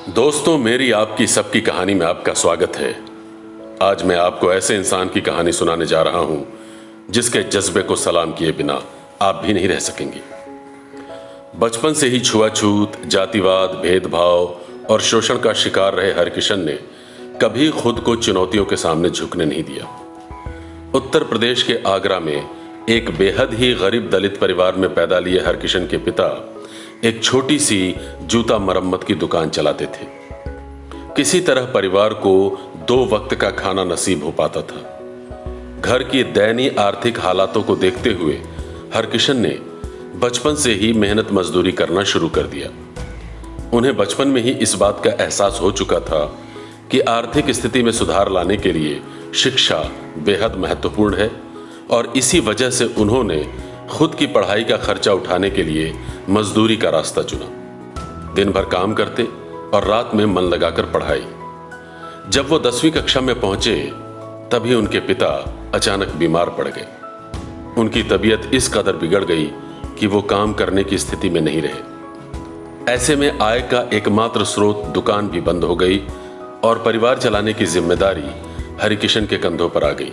दोस्तों, मेरी आपकी सबकी कहानी में आपका स्वागत है। आज मैं आपको ऐसे इंसान की कहानी सुनाने जा रहा हूं जिसके जज्बे को सलाम किए बिना आप भी नहीं रह सकेंगे। बचपन से ही छुआछूत, जातिवाद, भेदभाव और शोषण का शिकार रहे हरकिशन ने कभी खुद को चुनौतियों के सामने झुकने नहीं दिया। उत्तर प्रदेश के आगरा में एक बेहद ही गरीब दलित परिवार में पैदा लिए हरकिशन के पिता एक छोटी सी जूता मरम्मत की दुकान चलाते थे। किसी तरह परिवार को 2 वक्त का खाना नसीब हो पाता था। घर की दयनीय आर्थिक हालातों को देखते हुए हरकिशन ने बचपन से ही मेहनत मजदूरी करना शुरू कर दिया। उन्हें बचपन में ही इस बात का एहसास हो चुका था कि आर्थिक स्थिति में सुधार लाने के लिए शिक्षा बेहद महत्वपूर्ण है और इसी वजह से उन्होंने खुद की पढ़ाई का खर्चा उठाने के लिए मजदूरी का रास्ता चुना। दिन भर काम करते और रात में मन लगाकर पढ़ाई। जब वो 10वीं कक्षा में पहुंचे तभी उनके पिता अचानक बीमार पड़ गए। उनकी तबीयत इस कदर बिगड़ गई कि वो काम करने की स्थिति में नहीं रहे। ऐसे में आय का एकमात्र स्रोत दुकान भी बंद हो गई और परिवार चलाने की जिम्मेदारी हरिकिशन के कंधों पर आ गई।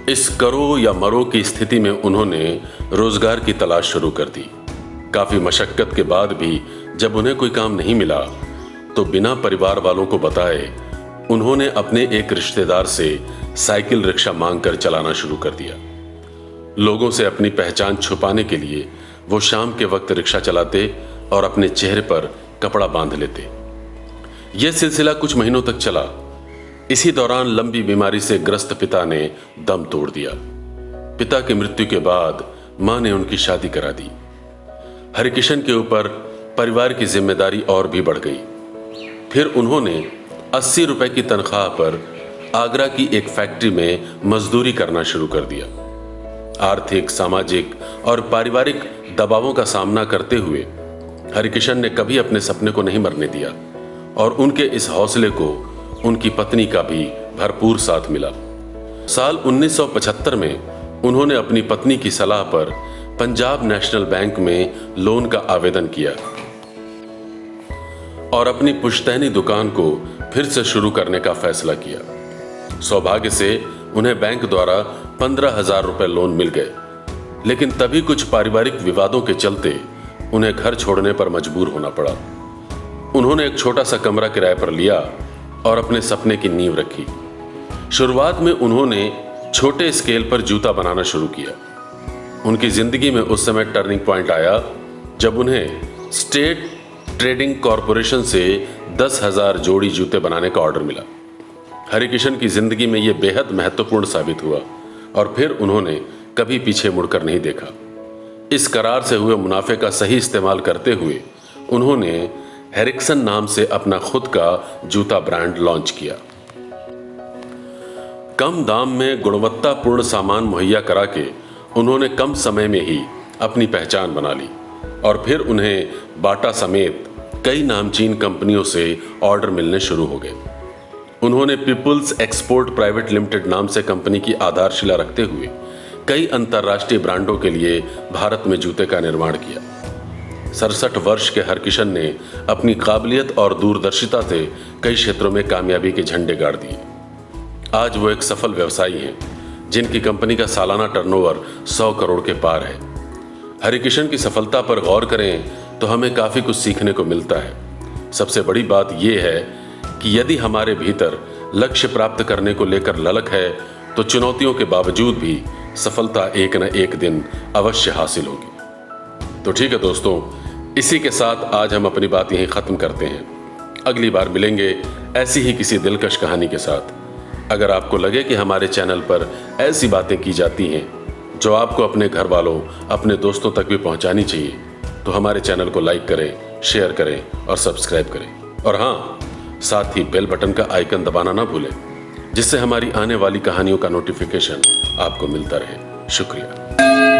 इस करो या मरो की स्थिति में उन्होंने रोजगार की तलाश शुरू कर दी। काफी मशक्कत के बाद भी जब उन्हें कोई काम नहीं मिला तो बिना परिवार वालों को बताए उन्होंने अपने एक रिश्तेदार से साइकिल रिक्शा मांगकर चलाना शुरू कर दिया। लोगों से अपनी पहचान छुपाने के लिए वो शाम के वक्त रिक्शा चलाते और अपने चेहरे पर कपड़ा बांध लेते। यह सिलसिला कुछ महीनों तक चला। इसी दौरान लंबी बीमारी से ग्रस्त पिता ने दम तोड़ दिया। पिता की मृत्यु के बाद मां ने उनकी शादी करा दी। हरिकिशन के ऊपर परिवार की जिम्मेदारी और भी बढ़ गई। फिर उन्होंने 80 रुपए की तनख्वाह पर आगरा की एक फैक्ट्री में मजदूरी करना शुरू कर दिया। आर्थिक, सामाजिक और पारिवारिक दबावों का सामना करते हुए हरिकिशन ने कभी अपने सपने को नहीं मरने दिया और उनके इस हौसले को उनकी पत्नी का भी भरपूर साथ मिला। साल 1975 में उन्होंने अपनी पत्नी की सलाह पर पंजाब नेशनल बैंक में लोन का आवेदन किया और अपनी पुश्तैनी दुकान को फिर से शुरू करने का फैसला किया। सौभाग्य से उन्हें बैंक द्वारा 15,000 रुपए लोन मिल गए, लेकिन तभी कुछ पारिवारिक विवादों के चलते उन्हें घर छोड़ने पर मजबूर होना पड़ा। उन्होंने एक छोटा सा कमरा किराए पर लिया और अपने सपने की नींव रखी। शुरुआत में उन्होंने छोटे स्केल पर जूता बनाना शुरू किया। उनकी जिंदगी में उस समय टर्निंग पॉइंट आया जब उन्हें स्टेट ट्रेडिंग कॉरपोरेशन से 10,000 जोड़ी जूते बनाने का ऑर्डर मिला। हरिकिशन की जिंदगी में यह बेहद महत्वपूर्ण साबित हुआ और फिर उन्होंने कभी पीछे मुड़कर नहीं देखा। इस करार से हुए मुनाफे का सही इस्तेमाल करते हुए उन्होंने हेरिक्सन नाम से अपना खुद का जूता ब्रांड लॉन्च किया। कम दाम में गुणवत्तापूर्ण सामान मुहैया करा के उन्होंने कम समय में ही अपनी पहचान बना ली और फिर उन्हें बाटा समेत कई नामचीन कंपनियों से ऑर्डर मिलने शुरू हो गए। उन्होंने पीपुल्स एक्सपोर्ट प्राइवेट लिमिटेड नाम से कंपनी की आधारशिला रखते हुए कई अंतर्राष्ट्रीय ब्रांडों के लिए भारत में जूते का निर्माण किया। 67 वर्ष के हरकिशन ने अपनी काबिलियत और दूरदर्शिता से कई क्षेत्रों में कामयाबी के झंडे गाड़ दिए। आज वो एक सफल व्यवसायी हैं जिनकी कंपनी का सालाना टर्नओवर 100 करोड़ के पार है। हरिकिशन की सफलता पर गौर करें तो हमें काफी कुछ सीखने को मिलता है। सबसे बड़ी बात यह है कि यदि हमारे भीतर लक्ष्य प्राप्त करने को लेकर ललक है तो चुनौतियों के बावजूद भी सफलता एक न एक दिन अवश्य हासिल होगी। तो ठीक है दोस्तों, इसी के साथ आज हम अपनी बात यहीं खत्म करते हैं। अगली बार मिलेंगे ऐसी ही किसी दिलकश कहानी के साथ। अगर आपको लगे कि हमारे चैनल पर ऐसी बातें की जाती हैं जो आपको अपने घर वालों, अपने दोस्तों तक भी पहुंचानी चाहिए, तो हमारे चैनल को लाइक करें, शेयर करें और सब्सक्राइब करें। और हाँ, साथ ही बेल बटन का आइकन दबाना ना भूलें, जिससे हमारी आने वाली कहानियों का नोटिफिकेशन आपको मिलता रहे। शुक्रिया।